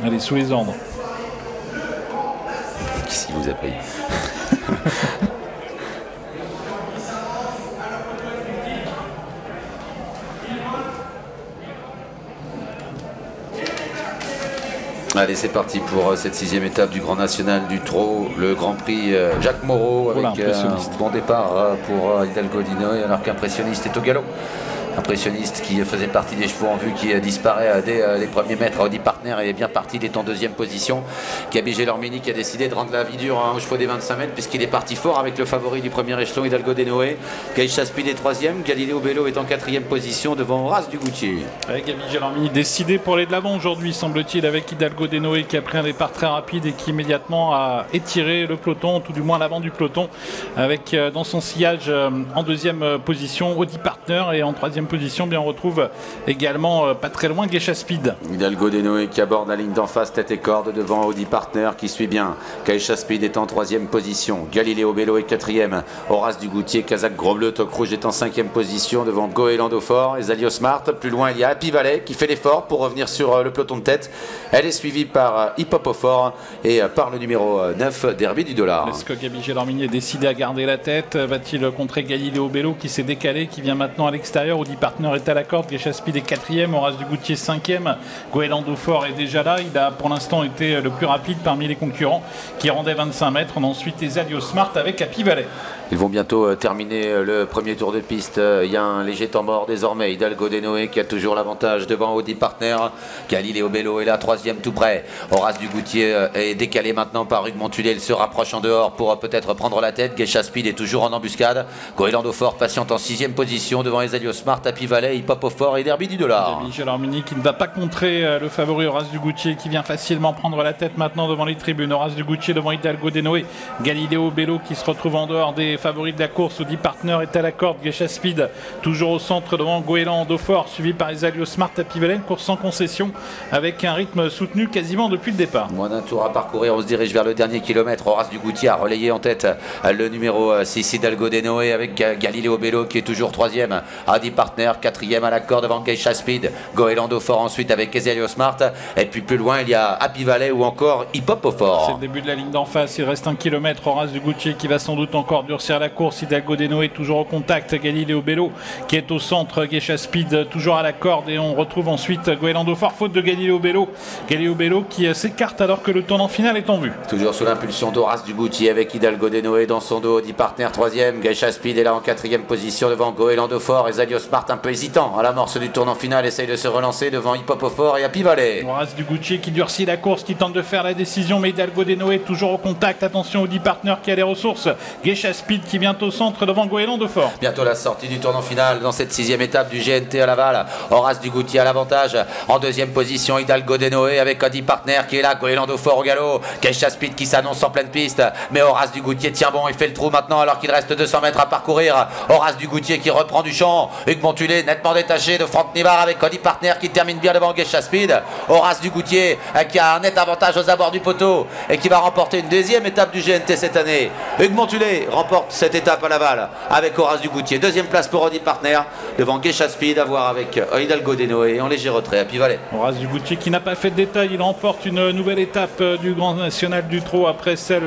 Allez, sous les ordres. Qu'est-ce qu'il vous a pris? Allez, c'est parti pour cette 6e étape du Grand National du Trot, le Grand Prix Jacques Moreau, avec un bon départ pour Hidalgo de Noé, alors qu'Impressionniste est au galop. Impressionniste qui faisait partie des chevaux en vue, qui disparaît dès les premiers mètres. Audi Partner est bien parti, il est en 2e position. Gabi Gelormini qui a décidé de rendre la vie dure aux chevaux des 25 mètres, puisqu'il est parti fort avec le favori du premier échelon, Hidalgo de Noé. Gaïcha Speed est 3e, Galileo Bello est en 4e position devant Horace du Goutier. Avec Gabi Gelormini décidé pour aller de l'avant aujourd'hui, semble-t-il, avec Hidalgo de Noé qui a pris un départ très rapide et qui immédiatement a étiré le peloton, tout du moins l'avant du peloton, avec dans son sillage en 2e position Audi Partner, et en 3e position, bien on retrouve également pas très loin Geisha Speed. Hidalgo de Noé qui aborde la ligne d'en face, tête et corde devant Audi Partner qui suit bien. Geisha Speed est en 3e position. Galileo Bello est 4e. Horace du Goutier, Kazakh Gros Bleu, Toc Rouge est en 5e position devant Goélando Fort et Zalio Smart. Plus loin, il y a Happy Valley qui fait l'effort pour revenir sur le peloton de tête. Elle est suivie par Hip Hop au Fort et par le numéro 9, Derby du Dollar. Est-ce que Gabi Gelormini est décidé à garder la tête? Va-t-il contrer Galileo Bello qui s'est décalé, qui vient maintenant à l'extérieur? Audi Partner est à la corde, Geisha Speed est 4e, Horace du Goutier 5e, Goélando Fort est déjà là, il a pour l'instant été le plus rapide parmi les concurrents qui rendait 25 mètres. On a ensuite les Zalio Smart avec Happy Valley. Ils vont bientôt terminer le premier tour de piste. Il y a un léger temps mort désormais. Hidalgo de Noé qui a toujours l'avantage devant Audi Partner. Galileo Bello est là, 3e tout près. Horace du Goutier est décalé maintenant par Hugues Montulé. Il se rapproche en dehors pour peut-être prendre la tête. Geisha Speed est toujours en embuscade. Goélando Fort patiente en 6e position devant Zalio Smart, Happy Valley, Hip Hop au Fort et Derby du Dollar. Gabi Gelormini qui ne va pas contrer le favori Horace du Goutier qui vient facilement prendre la tête maintenant devant les tribunes. Horace du Goutier devant Hidalgo de Noé. Galileo Bello qui se retrouve en dehors des favoris de la course. Audi Partner est à la corde. Geisha Speed toujours au centre devant Goélando Fort, suivi par Zalio Smart, Happy Valley. Une course sans concession avec un rythme soutenu quasiment depuis le départ. Moins d'un tour à parcourir, on se dirige vers le dernier kilomètre. Horace du Goutier a relayé en tête le numéro 6 Hidalgo de Noé avec Galileo Bello qui est toujours 3e. Audi Partner 4e à la corde devant Geisha Speed. Goélando Fort ensuite avec Zalio Smart. Et puis plus loin il y a Happy Valley ou encore Hip Hop au Fort. C'est le début de la ligne d'en face. Il reste 1 kilomètre. Horace du Goutier qui va sans doute encore durcir la course. Hidalgo de Noé toujours au contact. Galileo Bello qui est au centre. Geisha Speed toujours à la corde. Et on retrouve ensuite Goélando Fort, faute de Galileo Bello. Galileo Bello qui s'écarte alors que le tournant final est en vue. Toujours sous l'impulsion d'Horace du Goutier avec Hidalgo de Noé dans son dos. Audi Partner 3e. Geisha Speed est là en 4e position devant Goélando Fort et Zalio Smart un peu hésitant à l'amorce du tournant final. Essaye de se relancer devant Hip Hop au Fort et Happy Valley. Horace du Goutier qui durcit la course, qui tente de faire la décision, mais Hidalgo de Noé toujours au contact. Attention Audi Partner qui a les ressources. Geisha Speed qui vient au centre devant Goélando Fort. Bientôt la sortie du tournant final dans cette 6e étape du GNT à Laval. Horace du Goutier à l'avantage. En 2e position Hidalgo de Noé avec Audi Partner qui est là. Goélando Fort au galop. Geisha Speed qui s'annonce en pleine piste. Mais Horace du Goutier tient bon et fait le trou maintenant alors qu'il reste 200 mètres à parcourir. Horace du Goutier qui reprend du champ. Hugues Montulé nettement détaché de Franck Nivard avec Audi Partner qui termine bien devant Geisha Speed. Horace du Goutier qui a un net avantage aux abords du poteau et qui va remporter une 2e étape du GNT cette année. Hugues Montulé remporte cette étape à Laval avec Horace du Goutier. 2e place pour Audi Partner devant Geisha Speed, à voir avec Hidalgo de Noé en léger retrait. Happy Valley. Horace du Goutier qui n'a pas fait de détail, il remporte une nouvelle étape du Grand National du Trot après celle